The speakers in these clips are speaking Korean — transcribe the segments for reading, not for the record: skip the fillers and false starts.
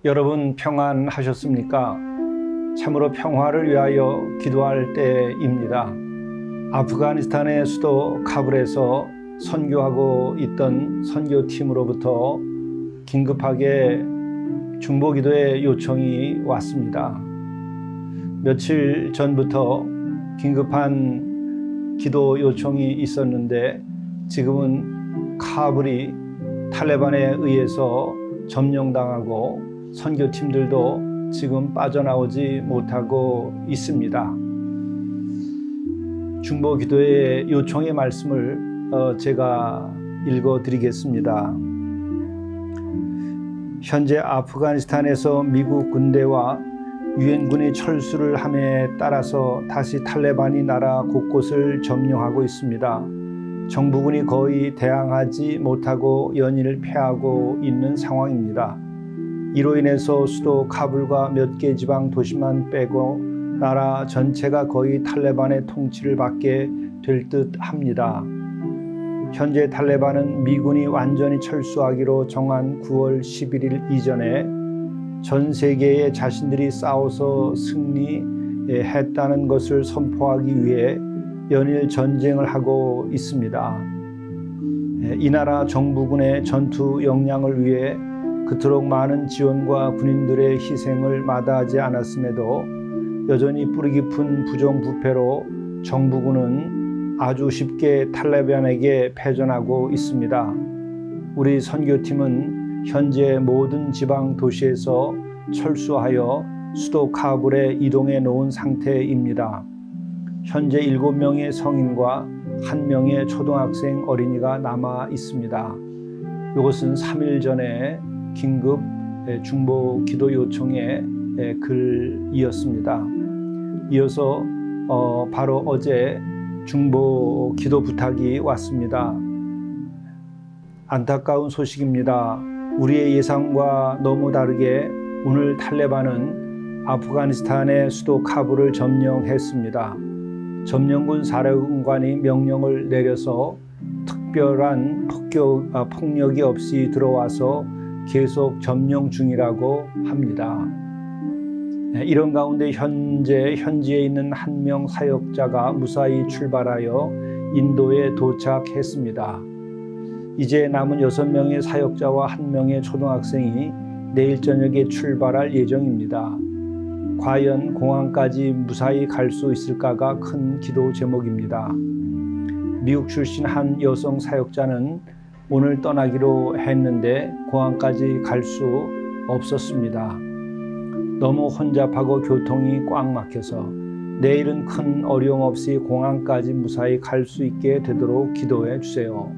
여러분 평안하셨습니까? 참으로 평화를 위하여 기도할 때입니다. 아프가니스탄의 수도 카불에서 선교하고 있던 선교팀으로부터 긴급하게 중보기도의 요청이 왔습니다. 며칠 전부터 긴급한 기도 요청이 있었는데 지금은 카불이 탈레반에 의해서 점령당하고 선교팀들도 지금 빠져나오지 못하고 있습니다. 중보기도의 요청의 말씀을 제가 읽어드리겠습니다. 현재 아프가니스탄에서 미국 군대와 유엔군이 철수를 함에 따라서 다시 탈레반이 나라 곳곳을 점령하고 있습니다. 정부군이 거의 대항하지 못하고 연일을 패하고 있는 상황입니다. 이로 인해서 수도 카불과 몇 개 지방 도시만 빼고 나라 전체가 거의 탈레반의 통치를 받게 될 듯 합니다. 현재 탈레반은 미군이 완전히 철수하기로 정한 9월 11일 이전에 전 세계에 자신들이 싸워서 승리했다는 것을 선포하기 위해 연일 전쟁을 하고 있습니다. 이 나라 정부군의 전투 역량을 위해 그토록 많은 지원과 군인들의 희생을 마다하지 않았음에도 여전히 뿌리 깊은 부정부패로 정부군은 아주 쉽게 탈레반에게 패전하고 있습니다. 우리 선교팀은 현재 모든 지방 도시에서 철수하여 수도 카불에 이동해 놓은 상태입니다. 현재 7명의 성인과 1명의 초등학생 어린이가 남아 있습니다. 이것은 3일 전에 긴급 중보 기도 요청의 글이었습니다. 이어서 바로 어제 중보 기도 부탁이 왔습니다. 안타까운 소식입니다. 우리의 예상과 너무 다르게 오늘 탈레반은 아프가니스탄의 수도 카불을 점령했습니다. 점령군 사령관이 명령을 내려서 특별한 폭력이 없이 들어와서 계속 점령 중이라고 합니다. 이런 가운데 현지에 있는 1명 사역자가 무사히 출발하여 인도에 도착했습니다. 이제 남은 6명의 사역자와 1명의 초등학생이 내일 저녁에 출발할 예정입니다. 과연 공항까지 무사히 갈 수 있을까가 큰 기도 제목입니다. 미국 출신 한 여성 사역자는 오늘 떠나기로 했는데 공항까지 갈 수 없었습니다. 너무 혼잡하고 교통이 꽉 막혀서 내일은 큰 어려움 없이 공항까지 무사히 갈 수 있게 되도록 기도해 주세요.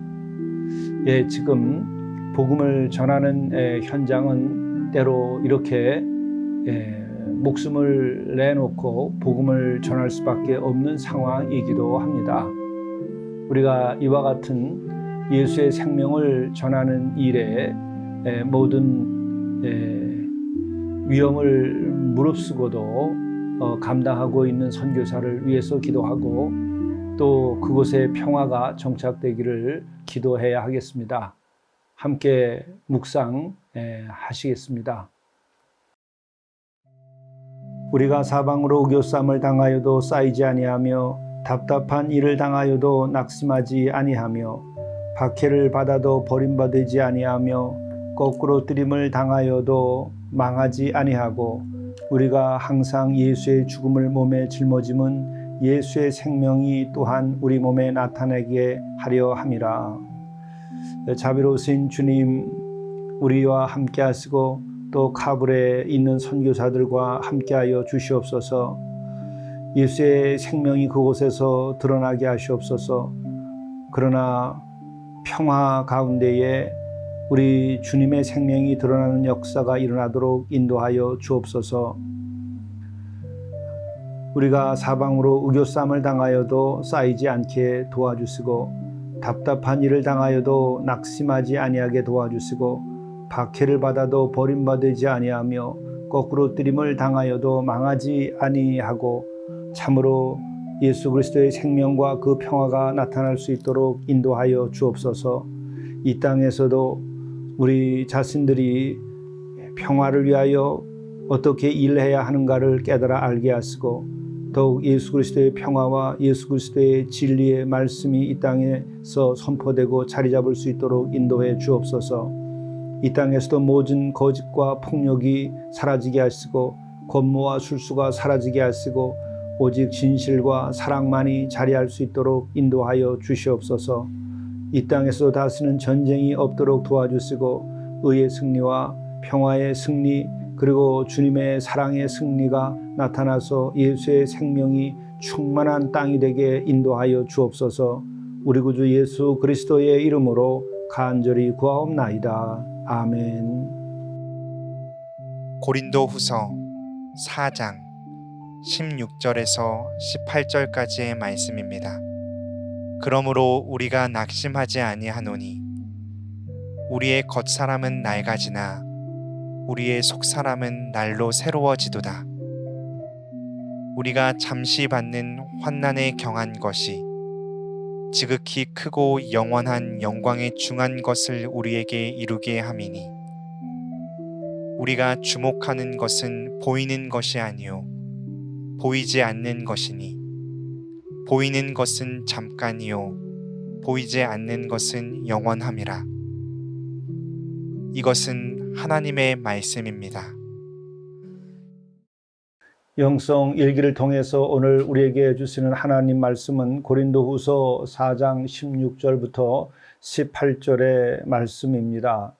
지금 복음을 전하는 현장은 때로 이렇게 목숨을 내놓고 복음을 전할 수밖에 없는 상황이기도 합니다. 우리가 이와 같은 예수의 생명을 전하는 일에 모든 위험을 무릅쓰고도 감당하고 있는 선교사를 위해서 기도하고 또 그곳에 평화가 정착되기를 기도해야 하겠습니다. 함께 묵상 하시겠습니다. 우리가 사방으로 우겨쌈을 당하여도 쌓이지 아니하며 답답한 일을 당하여도 낙심하지 아니하며 박해를 받아도 버림받지 아니하며 거꾸로 뜨림을 당하여도 망하지 아니하고 우리가 항상 예수의 죽음을 몸에 짊어짐은 예수의 생명이 또한 우리 몸에 나타나게 하려 함이라. 자비로우신 주님, 우리와 함께 하시고 또 카불에 있는 선교사들과 함께하여 주시옵소서. 예수의 생명이 그곳에서 드러나게 하시옵소서. 그러나 평화 가운데에 우리 주님의 생명이 드러나는 역사가 일어나도록 인도하여 주옵소서. 우리가 사방으로 의교쌈을 당하여도 쌓이지 않게 도와주시고, 답답한 일을 당하여도 낙심하지 아니하게 도와주시고, 박해를 받아도 버림받지 아니하며 거꾸로 뜨림을 당하여도 망하지 아니하고, 참으로 예수 그리스도의 생명과 그 평화가 나타날 수 있도록 인도하여 주옵소서. 이 땅에서도 우리 자신들이 평화를 위하여 어떻게 일해야 하는가를 깨달아 알게 하시고, 더욱 예수 그리스도의 평화와 예수 그리스도의 진리의 말씀이 이 땅에서 선포되고 자리 잡을 수 있도록 인도해 주옵소서. 이 땅에서도 모든 거짓과 폭력이 사라지게 하시고, 권모와 술수가 사라지게 하시고, 오직 진실과 사랑만이 자리할 수 있도록 인도하여 주시옵소서. 이 땅에서도 다시는 전쟁이 없도록 도와주시고, 의의 승리와 평화의 승리, 그리고 주님의 사랑의 승리가 나타나서 예수의 생명이 충만한 땅이 되게 인도하여 주옵소서. 우리 구주 예수 그리스도의 이름으로 간절히 구하옵나이다. 아멘. 고린도후서 4장 16절에서 18절까지의 말씀입니다. 그러므로 우리가 낙심하지 아니하노니 우리의 겉사람은 낡아지나 우리의 속사람은 날로 새로워지도다. 우리가 잠시 받는 환난에 경한 것이 지극히 크고 영원한 영광에 중한 것을 우리에게 이루게 함이니, 우리가 주목하는 것은 보이는 것이 아니요 보이지 않는 것이니, 보이는 것은 잠깐이요 보이지 않는 것은 영원함이라. 이것은 하나님의 말씀입니다. 영성 일기를 통해서 오늘 우리에게 주시는 하나님 말씀은 고린도후서 4장 16절부터 18절의 말씀입니다.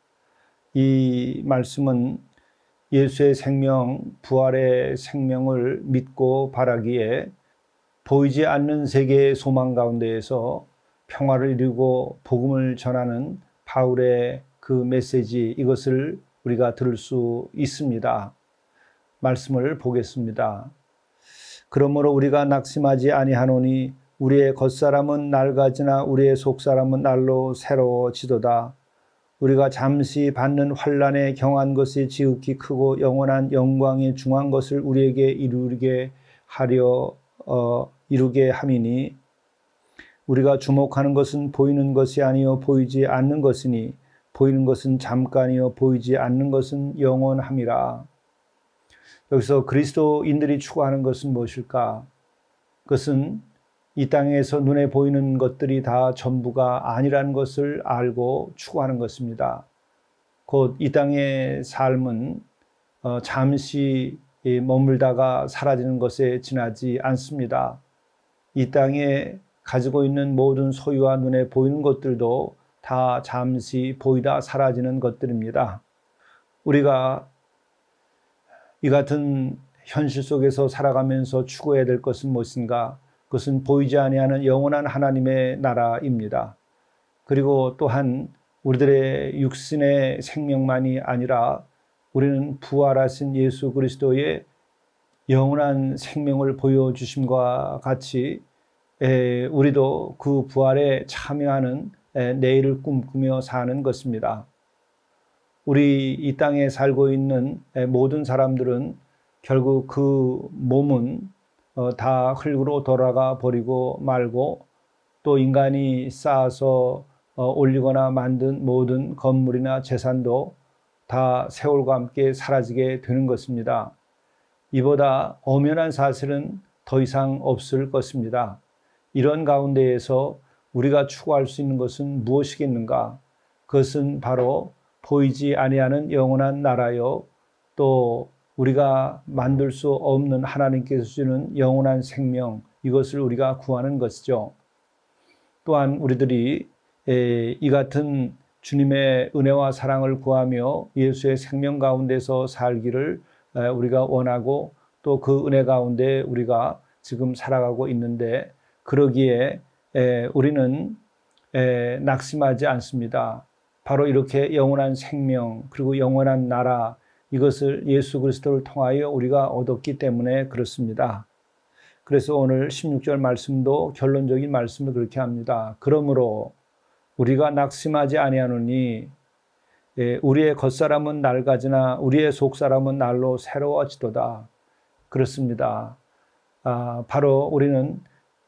이 말씀은 예수의 생명, 부활의 생명을 믿고 바라기에 보이지 않는 세계의 소망 가운데에서 평화를 이루고 복음을 전하는 바울의 그 메시지, 이것을 우리가 들을 수 있습니다. 말씀을 보겠습니다. 그러므로 우리가 낙심하지 아니하노니 우리의 겉사람은 낡아지나 우리의 속사람은 날로 새로워지도다. 우리가 잠시 받는 환난에 경한 것이 지극히 크고 영원한 영광에 중한 것을 우리에게 이루게 함이니, 우리가 주목하는 것은 보이는 것이 아니요 보이지 않는 것이니, 보이는 것은 잠깐이요 보이지 않는 것은 영원함이라. 여기서 그리스도인들이 추구하는 것은 무엇일까? 그것은 이 땅에서 눈에 보이는 것들이 다 전부가 아니라는 것을 알고 추구하는 것입니다. 곧 이 땅의 삶은 잠시 머물다가 사라지는 것에 지나지 않습니다. 이 땅에 가지고 있는 모든 소유와 눈에 보이는 것들도 다 잠시 보이다 사라지는 것들입니다. 우리가 이 같은 현실 속에서 살아가면서 추구해야 될 것은 무엇인가? 그것은 보이지 아니하는 영원한 하나님의 나라입니다. 그리고 또한 우리들의 육신의 생명만이 아니라 우리는 부활하신 예수 그리스도의 영원한 생명을 보여주심과 같이 우리도 그 부활에 참여하는 내일을 꿈꾸며 사는 것입니다. 우리 이 땅에 살고 있는 모든 사람들은 결국 그 몸은 다 흙으로 돌아가 버리고 말고, 또 인간이 쌓아서 올리거나 만든 모든 건물이나 재산도 다 세월과 함께 사라지게 되는 것입니다. 이보다 엄연한 사실은 더 이상 없을 것입니다. 이런 가운데에서 우리가 추구할 수 있는 것은 무엇이겠는가? 그것은 바로 보이지 아니하는 영원한 나라요, 또 우리가 만들 수 없는 하나님께서 주시는 영원한 생명, 이것을 우리가 구하는 것이죠. 또한 우리들이 이 같은 주님의 은혜와 사랑을 구하며 예수의 생명 가운데서 살기를 우리가 원하고, 또 그 은혜 가운데 우리가 지금 살아가고 있는데, 그러기에 우리는 낙심하지 않습니다. 바로 이렇게 영원한 생명 그리고 영원한 나라 이것을 예수 그리스도를 통하여 우리가 얻었기 때문에 그렇습니다. 그래서 오늘 16절 말씀도 결론적인 말씀을 그렇게 합니다. 그러므로 우리가 낙심하지 아니하노니 우리의 겉사람은 낡아지나 우리의 속사람은 날로 새로워지도다. 그렇습니다. 바로 우리는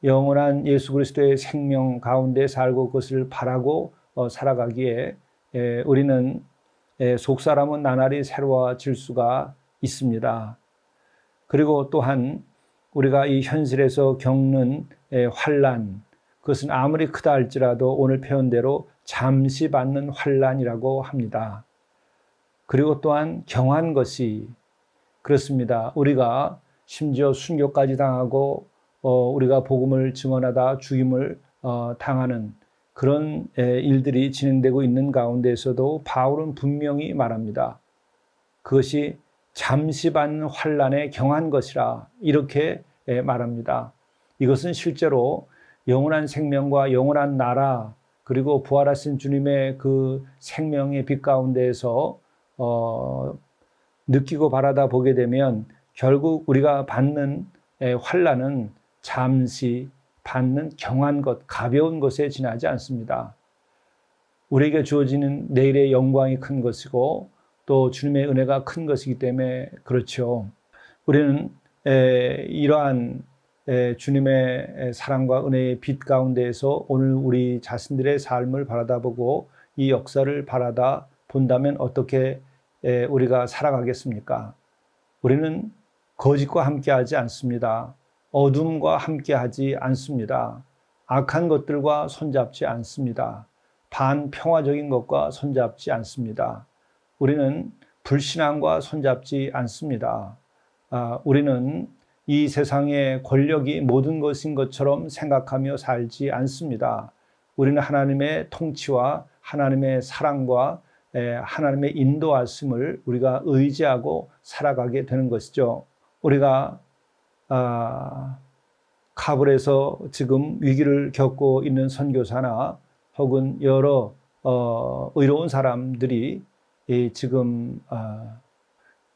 영원한 예수 그리스도의 생명 가운데 살고 그것을 바라고 살아가기에 우리는 속사람은 나날이 새로워질 수가 있습니다. 그리고 또한 우리가 이 현실에서 겪는 환난, 그것은 아무리 크다 할지라도 오늘 표현대로 잠시 받는 환난이라고 합니다. 그리고 또한 경한 것이 그렇습니다. 우리가 심지어 순교까지 당하고 우리가 복음을 증언하다 죽임을 당하는 그런 일들이 진행되고 있는 가운데에서도 바울은 분명히 말합니다. 그것이 잠시 받는 환난에 경한 것이라 이렇게 말합니다. 이것은 실제로 영원한 생명과 영원한 나라 그리고 부활하신 주님의 그 생명의 빛 가운데에서 느끼고 바라다 보게 되면 결국 우리가 받는 환난은 잠시 받는 경한 것, 가벼운 것에 지나지 않습니다. 우리에게 주어지는 내일의 영광이 큰 것이고 또 주님의 은혜가 큰 것이기 때문에 그렇죠. 우리는 이러한 주님의 사랑과 은혜의 빛 가운데에서 오늘 우리 자신들의 삶을 바라다보고 이 역사를 바라다 본다면 어떻게 우리가 살아가겠습니까? 우리는 거짓과 함께하지 않습니다. 어둠과 함께하지 않습니다. 악한 것들과 손잡지 않습니다. 반평화적인 것과 손잡지 않습니다. 우리는 불신앙과 손잡지 않습니다. 우리는 이 세상의 권력이 모든 것인 것처럼 생각하며 살지 않습니다. 우리는 하나님의 통치와 하나님의 사랑과 하나님의 인도하심을 우리가 의지하고 살아가게 되는 것이죠. 우리가 카불에서 지금 위기를 겪고 있는 선교사나 혹은 여러 의로운 사람들이 지금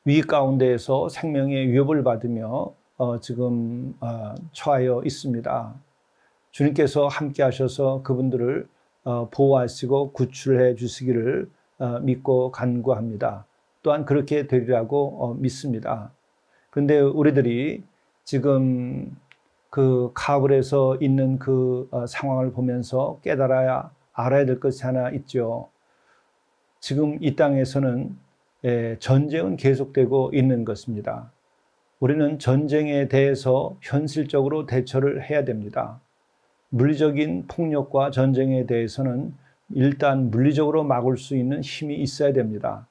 위기 가운데에서 생명의 위협을 받으며 지금 처하여 있습니다. 주님께서 함께 하셔서 그분들을 보호하시고 구출해 주시기를 믿고 간구합니다. 또한 그렇게 되리라고 믿습니다. 그런데 우리들이 지금 그 카불에서 있는 그 상황을 보면서 알아야 될 것이 하나 있죠. 지금 이 땅에서는 전쟁은 계속되고 있는 것입니다. 우리는 전쟁에 대해서 현실적으로 대처를 해야 됩니다. 물리적인 폭력과 전쟁에 대해서는 일단 물리적으로 막을 수 있는 힘이 있어야 됩니다.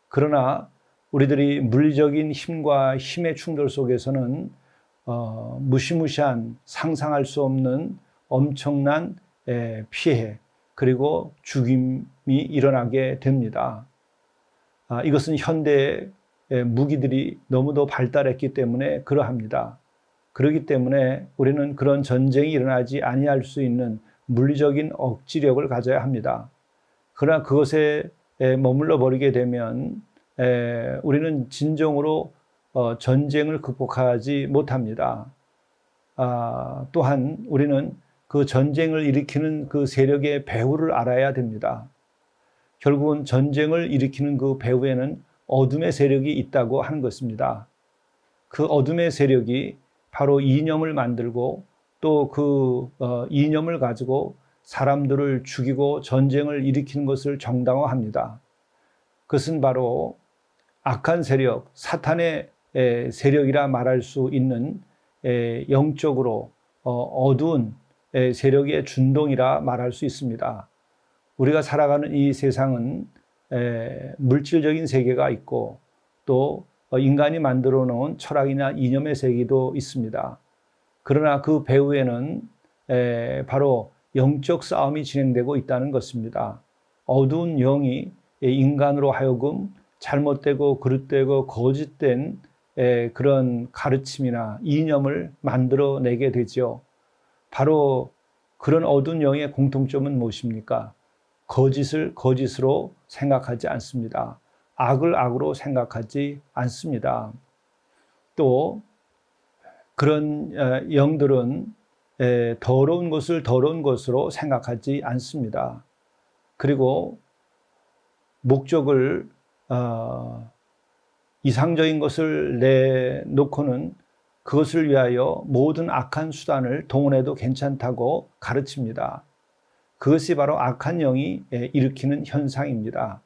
그러나 우리들이 물리적인 힘과 힘의 충돌 속에서는 무시무시한 상상할 수 없는 엄청난 피해 그리고 죽임이 일어나게 됩니다. 이것은 현대의 무기들이 너무도 발달했기 때문에 그러합니다. 그렇기 때문에 우리는 그런 전쟁이 일어나지 아니할 수 있는 물리적인 억지력을 가져야 합니다. 그러나 그것에 머물러 버리게 되면 우리는 진정으로 전쟁을 극복하지 못합니다. 또한 우리는 그 전쟁을 일으키는 그 세력의 배후를 알아야 됩니다. 결국은 전쟁을 일으키는 그 배후에는 어둠의 세력이 있다고 하는 것입니다. 그 어둠의 세력이 바로 이념을 만들고 또 그 이념을 가지고 사람들을 죽이고 전쟁을 일으키는 것을 정당화합니다. 그것은 바로 악한 세력, 사탄의 세력이라 말할 수 있는 영적으로 어두운 세력의 준동이라 말할 수 있습니다. 우리가 살아가는 이 세상은 물질적인 세계가 있고 또 인간이 만들어 놓은 철학이나 이념의 세계도 있습니다. 그러나 그 배후에는 바로 영적 싸움이 진행되고 있다는 것입니다. 어두운 영이 인간으로 하여금 잘못되고 그릇되고 거짓된 그런 가르침이나 이념을 만들어내게 되죠. 바로 그런 어두운 영의 공통점은 무엇입니까? 거짓을 거짓으로 생각하지 않습니다. 악을 악으로 생각하지 않습니다. 또 그런 영들은 더러운 것을 더러운 것으로 생각하지 않습니다. 그리고 목적을 이상적인 것을 내놓고는 그것을 위하여 모든 악한 수단을 동원해도 괜찮다고 가르칩니다. 그것이 바로 악한 영이 일으키는 현상입니다.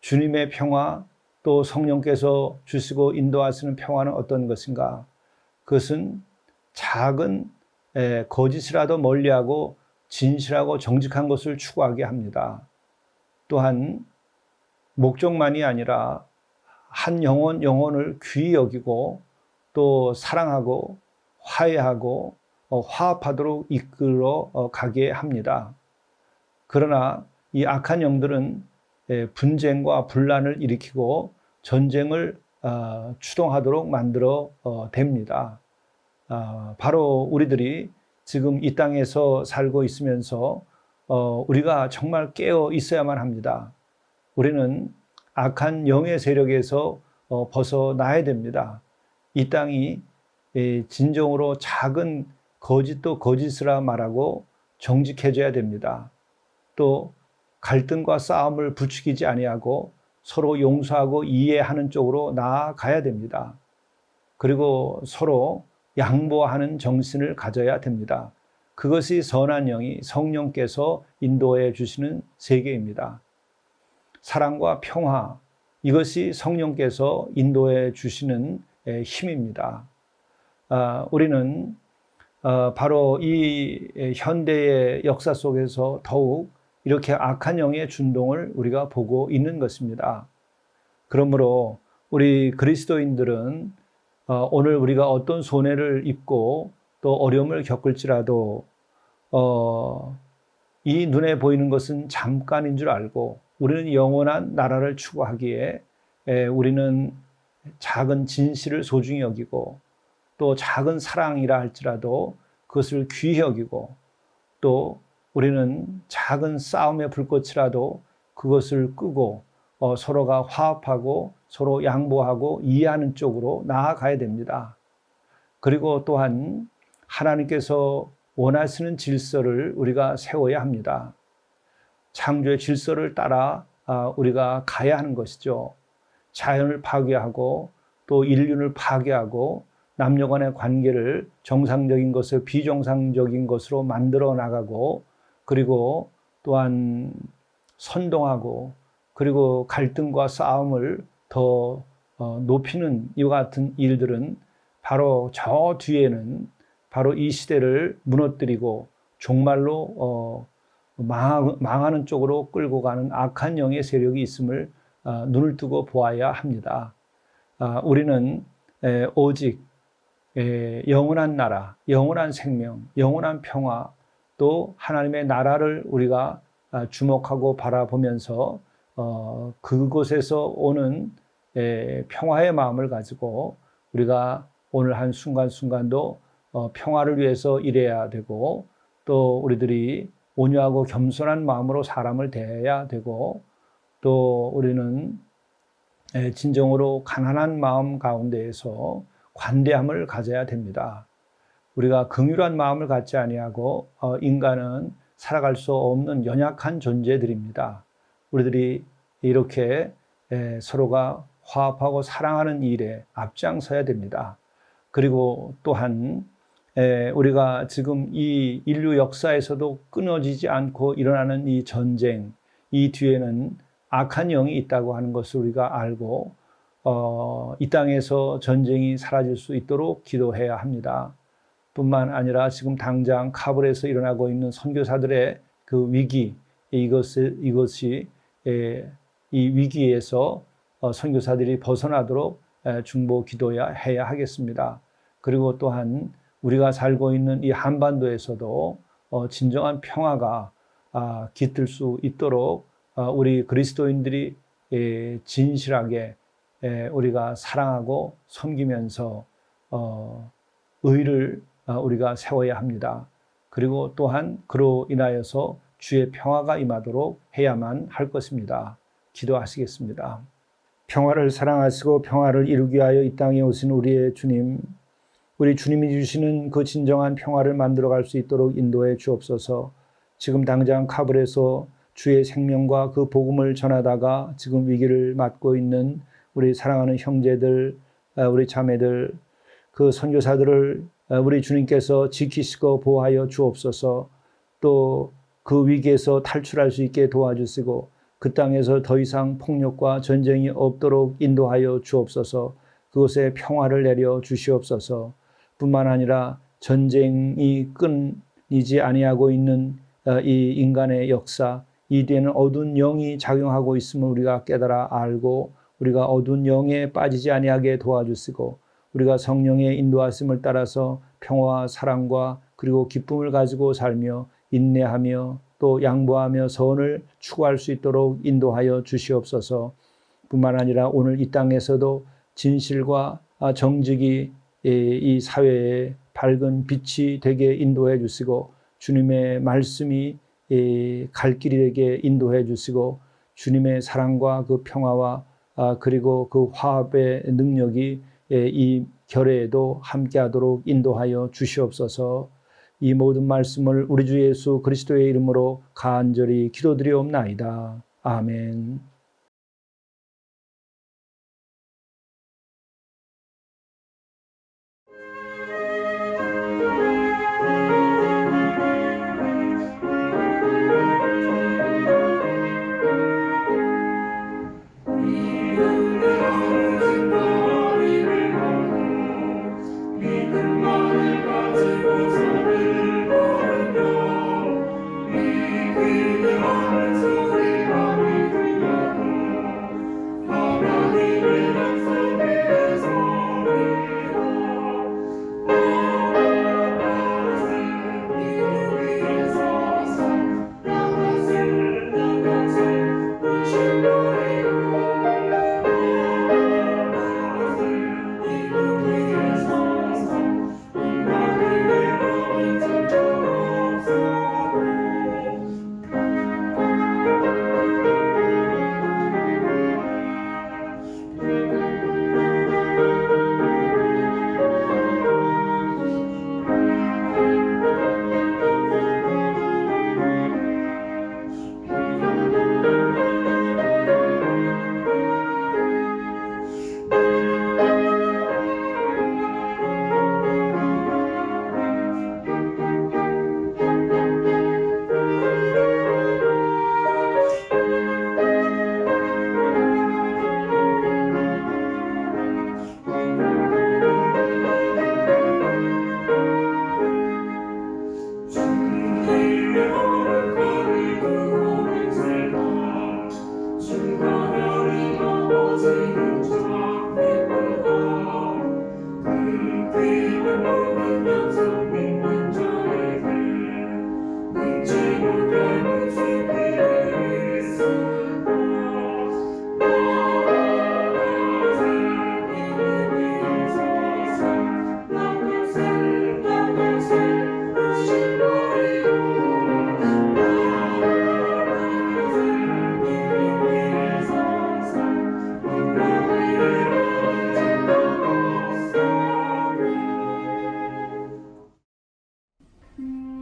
주님의 평화, 또 성령께서 주시고 인도하시는 평화는 어떤 것인가? 그것은 작은 거짓이라도 멀리하고 진실하고 정직한 것을 추구하게 합니다. 또한 목적만이 아니라 한 영혼을 귀히 여기고 또 사랑하고 화해하고 화합하도록 이끌어 가게 합니다. 그러나 이 악한 영들은 분쟁과 분란을 일으키고 전쟁을 추동하도록 만들어 됩니다. 바로 우리들이 지금 이 땅에서 살고 있으면서 우리가 정말 깨어 있어야만 합니다. 우리는 악한 영의 세력에서 벗어나야 됩니다. 이 땅이 진정으로 작은 거짓도 거짓이라 말하고 정직해져야 됩니다. 또 갈등과 싸움을 부추기지 아니하고 서로 용서하고 이해하는 쪽으로 나아가야 됩니다. 그리고 서로 양보하는 정신을 가져야 됩니다. 그것이 선한 영이 성령께서 인도해 주시는 세계입니다. 사랑과 평화, 이것이 성령께서 인도해 주시는 힘입니다. 우리는 바로 이 현대의 역사 속에서 더욱 이렇게 악한 영의 준동을 우리가 보고 있는 것입니다. 그러므로 우리 그리스도인들은 오늘 우리가 어떤 손해를 입고 또 어려움을 겪을지라도 이 눈에 보이는 것은 잠깐인 줄 알고 우리는 영원한 나라를 추구하기에 우리는 작은 진실을 소중히 여기고 또 작은 사랑이라 할지라도 그것을 귀히 여기고 또 우리는 작은 싸움의 불꽃이라도 그것을 끄고 서로가 화합하고 서로 양보하고 이해하는 쪽으로 나아가야 됩니다. 그리고 또한 하나님께서 원하시는 질서를 우리가 세워야 합니다. 창조의 질서를 따라 우리가 가야 하는 것이죠. 자연을 파괴하고 또 인륜을 파괴하고 남녀 간의 관계를 정상적인 것을 비정상적인 것으로 만들어 나가고 그리고 또한 선동하고 그리고 갈등과 싸움을 더 높이는 이와 같은 일들은 바로 저 뒤에는 바로 이 시대를 무너뜨리고 종말로 망하는 쪽으로 끌고 가는 악한 영의 세력이 있음을 눈을 뜨고 보아야 합니다. 우리는 오직 영원한 나라, 영원한 생명, 영원한 평화, 또 하나님의 나라를 우리가 주목하고 바라보면서 그곳에서 오는 평화의 마음을 가지고 우리가 오늘 한 순간순간도 평화를 위해서 일해야 되고 또 우리들이 온유하고 겸손한 마음으로 사람을 대해야 되고 또 우리는 진정으로 가난한 마음 가운데에서 관대함을 가져야 됩니다. 우리가 긍휼한 마음을 갖지 아니하고 인간은 살아갈 수 없는 연약한 존재들입니다. 우리들이 이렇게 서로가 화합하고 사랑하는 일에 앞장서야 됩니다. 그리고 또한 우리가 지금 이 인류 역사에서도 끊어지지 않고 일어나는 이 전쟁, 이 뒤에는 악한 영이 있다고 하는 것을 우리가 알고 이 땅에서 전쟁이 사라질 수 있도록 기도해야 합니다. 뿐만 아니라 지금 당장 카불에서 일어나고 있는 선교사들의 그 위기, 이것이 이 위기에서 선교사들이 벗어나도록 중보 기도해야 하겠습니다. 그리고 또한 우리가 살고 있는 이 한반도에서도 진정한 평화가 깃들 수 있도록 우리 그리스도인들이 진실하게 우리가 사랑하고 섬기면서 의를 우리가 세워야 합니다. 그리고 또한 그로 인하여서 주의 평화가 임하도록 해야만 할 것입니다. 기도하시겠습니다. 평화를 사랑하시고 평화를 이루기 위하여 이 땅에 오신 우리의 주님, 우리 주님이 주시는 그 진정한 평화를 만들어갈 수 있도록 인도해 주옵소서. 지금 당장 카불에서 주의 생명과 그 복음을 전하다가 지금 위기를 맞고 있는 우리 사랑하는 형제들, 우리 자매들, 그 선교사들을 우리 주님께서 지키시고 보호하여 주옵소서. 또 그 위기에서 탈출할 수 있게 도와주시고 그 땅에서 더 이상 폭력과 전쟁이 없도록 인도하여 주옵소서. 그곳에 평화를 내려 주시옵소서. 뿐만 아니라 전쟁이 끊이지 아니하고 있는 이 인간의 역사, 이 뒤에는 어두운 영이 작용하고 있음을 우리가 깨달아 알고 우리가 어두운 영에 빠지지 아니하게 도와주시고 우리가 성령의 인도하심을 따라서 평화와 사랑과 그리고 기쁨을 가지고 살며 인내하며 또 양보하며 선을 추구할 수 있도록 인도하여 주시옵소서. 뿐만 아니라 오늘 이 땅에서도 진실과 정직이 이 사회에 밝은 빛이 되게 인도해 주시고 주님의 말씀이 갈 길이 되게 인도해 주시고 주님의 사랑과 그 평화와 그리고 그 화합의 능력이 이 결례에도 함께하도록 인도하여 주시옵소서. 이 모든 말씀을 우리 주 예수 그리스도의 이름으로 간절히 기도드리옵나이다. 아멘.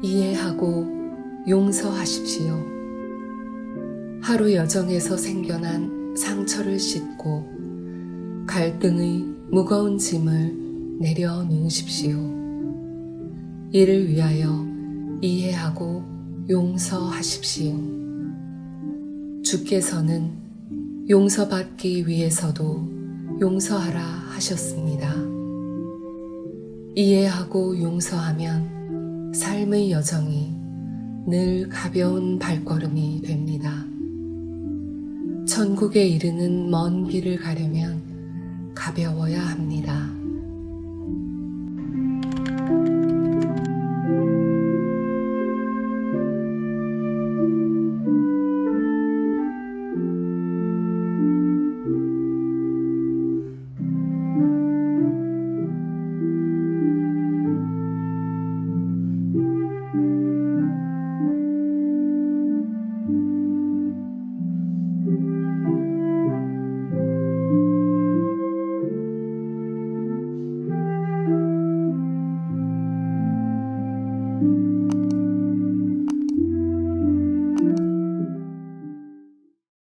이해하고 용서하십시오. 하루 여정에서 생겨난 상처를 씻고 갈등의 무거운 짐을 내려놓으십시오. 이를 위하여 이해하고 용서하십시오. 주께서는 용서받기 위해서도 용서하라 하셨습니다. 이해하고 용서하면 삶의 여정이 늘 가벼운 발걸음이 됩니다. 천국에 이르는 먼 길을 가려면 가벼워야 합니다.